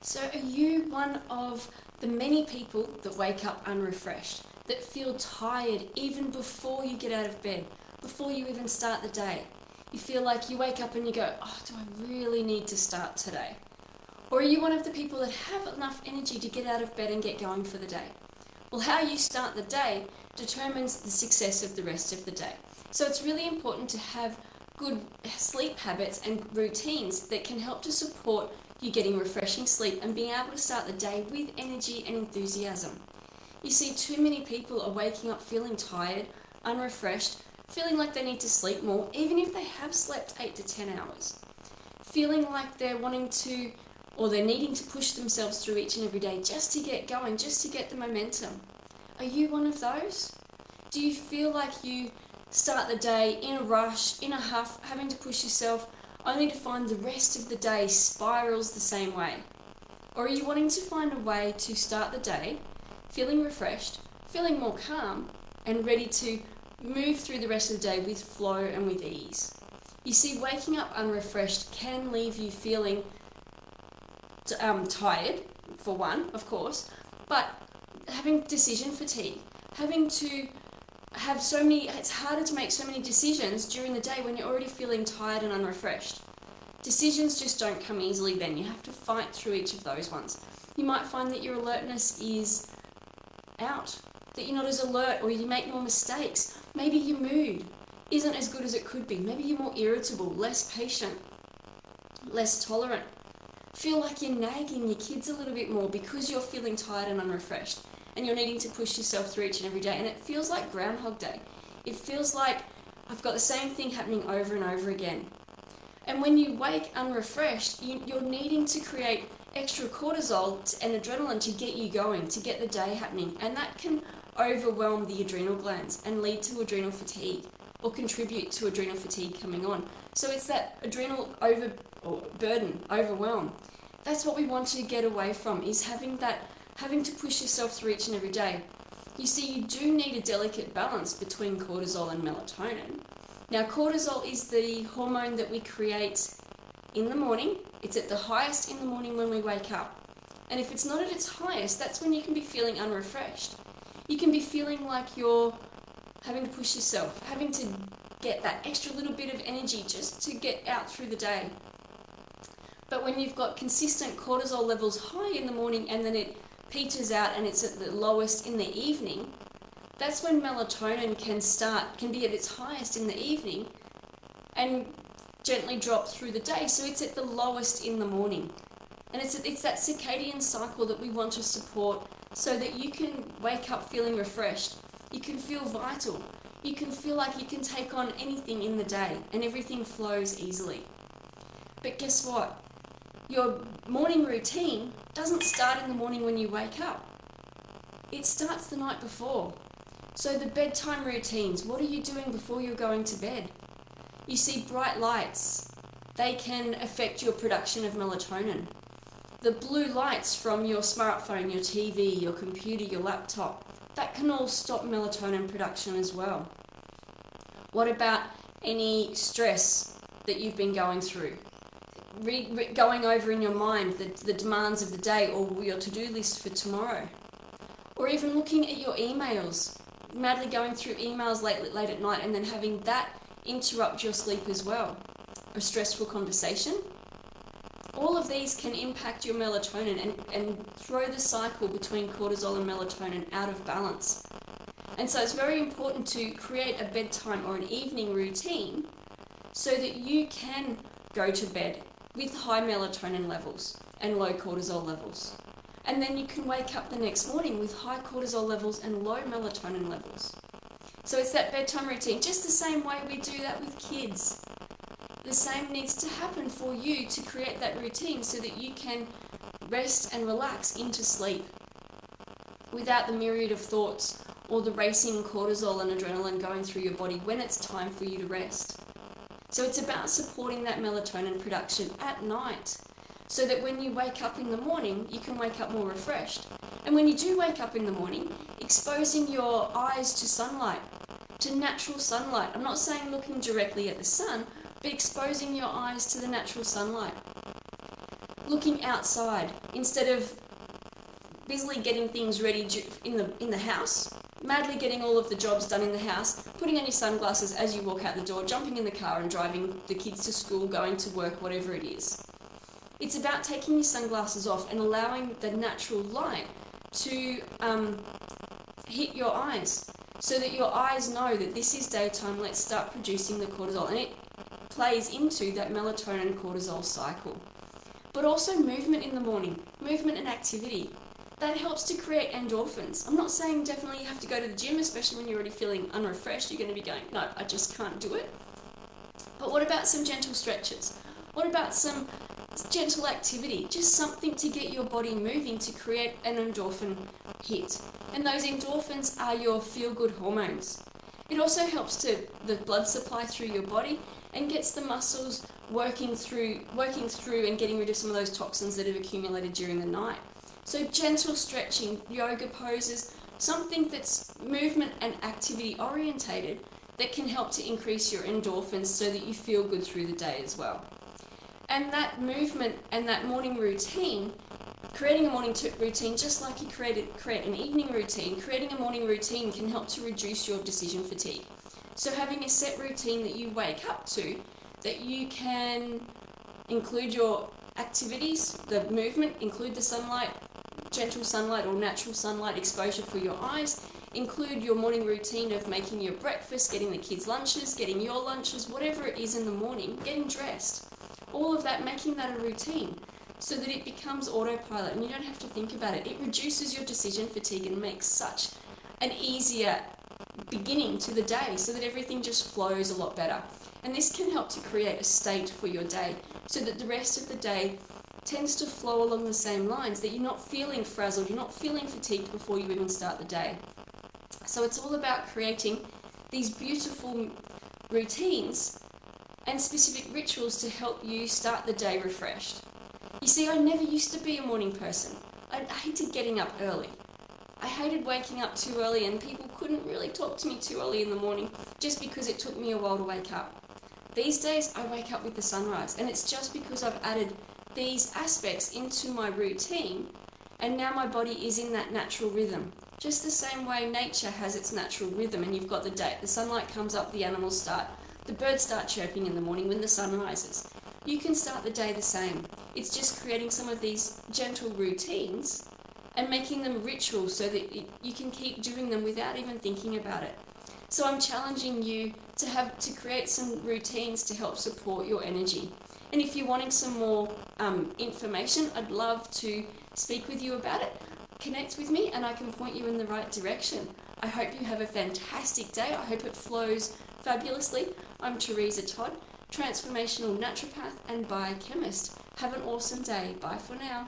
So are you one of the many people that wake up unrefreshed, that feel tired even before you get out of bed, before you even start the day? You feel like you wake up and you go, oh, do I really need to start today? Or are you one of the people that have enough energy to get out of bed and get going for the day? Well, how you start the day determines the success of the rest of the day. So it's really important to have good sleep habits and routines that can help to support you getting refreshing sleep and being able to start the day with energy and enthusiasm. You see, too many people are waking up feeling tired, unrefreshed, feeling like they need to sleep more, even if they have slept 8 to 10 hours. Feeling like they're wanting to, or they're needing to push themselves through each and every day just to get going, just to get the momentum. Are you one of those? Do you feel like you start the day in a rush, in a huff, having to push yourself, only to find the rest of the day spirals the same way? Or are you wanting to find a way to start the day feeling refreshed, feeling more calm, and ready to move through the rest of the day with flow and with ease? You see, waking up unrefreshed can leave you feeling tired, for one, of course, but having decision fatigue, having to have so many, it's harder to make so many decisions during the day when you're already feeling tired and unrefreshed. Decisions just don't come easily then. You have to fight through each of those ones. You might find that your alertness is out, that you're not as alert, or you make more mistakes. Maybe your mood isn't as good as it could be. Maybe you're more irritable, less patient, less tolerant. Feel like you're nagging your kids a little bit more because you're feeling tired and unrefreshed, and you're needing to push yourself through each and every day, and it feels like Groundhog Day. It feels like I've got the same thing happening over and over again. And when you wake unrefreshed, you're needing to create extra cortisol and adrenaline to get you going, to get the day happening, and that can overwhelm the adrenal glands and lead to adrenal fatigue, or contribute to adrenal fatigue coming on. So it's that adrenal overwhelm. That's what we want to get away from, is having to push yourself through each and every day. You see, you do need a delicate balance between cortisol and melatonin. Now, cortisol is the hormone that we create in the morning. It's at the highest in the morning when we wake up. And if it's not at its highest, that's when you can be feeling unrefreshed. You can be feeling like you're having to push yourself, having to get that extra little bit of energy just to get out through the day. But when you've got consistent cortisol levels high in the morning and then it peters out and it's at the lowest in the evening, that's when melatonin can be at its highest in the evening and gently drop through the day, so it's at the lowest in the morning. And it's that circadian cycle that we want to support so that you can wake up feeling refreshed, you can feel vital, you can feel like you can take on anything in the day and everything flows easily. But guess what? Your morning routine doesn't start in the morning when you wake up. It starts the night before. So the bedtime routines, what are you doing before you're going to bed? You see, bright lights, they can affect your production of melatonin. The blue lights from your smartphone, your TV, your computer, your laptop, that can all stop melatonin production as well. What about any stress that you've been going through? Going over in your mind the demands of the day or your to-do list for tomorrow. Or even looking at your emails, madly going through emails late at night and then having that interrupt your sleep as well. A stressful conversation. All of these can impact your melatonin and throw the cycle between cortisol and melatonin out of balance. And so it's very important to create a bedtime or an evening routine so that you can go to bed with high melatonin levels and low cortisol levels. And then you can wake up the next morning with high cortisol levels and low melatonin levels. So it's that bedtime routine, just the same way we do that with kids. The same needs to happen for you to create that routine so that you can rest and relax into sleep without the myriad of thoughts or the racing cortisol and adrenaline going through your body when it's time for you to rest. So it's about supporting that melatonin production at night so that when you wake up in the morning, you can wake up more refreshed. And when you do wake up in the morning, exposing your eyes to sunlight, to natural sunlight. I'm not saying looking directly at the sun, but exposing your eyes to the natural sunlight. looking outside instead of busily getting things ready in the house, madly getting all of the jobs done in the house, putting on your sunglasses as you walk out the door, jumping in the car and driving the kids to school, going to work, whatever it is. It's about taking your sunglasses off and allowing the natural light to hit your eyes, so that your eyes know that this is daytime, let's start producing the cortisol. And it plays into that melatonin cortisol cycle. But also movement in the morning, movement and activity. That helps to create endorphins. I'm not saying definitely you have to go to the gym, especially when you're already feeling unrefreshed. You're going to be going, no, I just can't do it. But what about some gentle stretches? What about some gentle activity? Just something to get your body moving to create an endorphin hit. And those endorphins are your feel-good hormones. It also helps to the blood supply through your body and gets the muscles working through and getting rid of some of those toxins that have accumulated during the night. So gentle stretching, yoga poses, something that's movement and activity orientated that can help to increase your endorphins so that you feel good through the day as well. And that movement and that morning routine, creating a morning routine just like you create an evening routine, creating a morning routine can help to reduce your decision fatigue. So having a set routine that you wake up to, that you can include your activities, the movement, include the sunlight, gentle sunlight or natural sunlight exposure for your eyes, include your morning routine of making your breakfast, getting the kids' lunches, getting your lunches, whatever it is in the morning, getting dressed. All of that, making that a routine so that it becomes autopilot and you don't have to think about it. It reduces your decision fatigue and makes such an easier beginning to the day so that everything just flows a lot better. And this can help to create a state for your day so that the rest of the day tends to flow along the same lines, that you're not feeling frazzled, you're not feeling fatigued before you even start the day. So it's all about creating these beautiful routines and specific rituals to help you start the day refreshed. You see, I never used to be a morning person. I hated getting up early. I hated waking up too early, and people couldn't really talk to me too early in the morning just because it took me a while to wake up. These days, I wake up with the sunrise, and it's just because I've added these aspects into my routine, and now my body is in that natural rhythm. Just the same way nature has its natural rhythm, and you've got the day, the sunlight comes up, the animals start, the birds start chirping in the morning when the sun rises. You can start the day the same. It's just creating some of these gentle routines and making them rituals so that you can keep doing them without even thinking about it. So I'm challenging you to create some routines to help support your energy. And if you're wanting some more information, I'd love to speak with you about it. Connect with me and I can point you in the right direction. I hope you have a fantastic day. I hope it flows fabulously. I'm Teresa Todd, transformational naturopath and biochemist. Have an awesome day. Bye for now.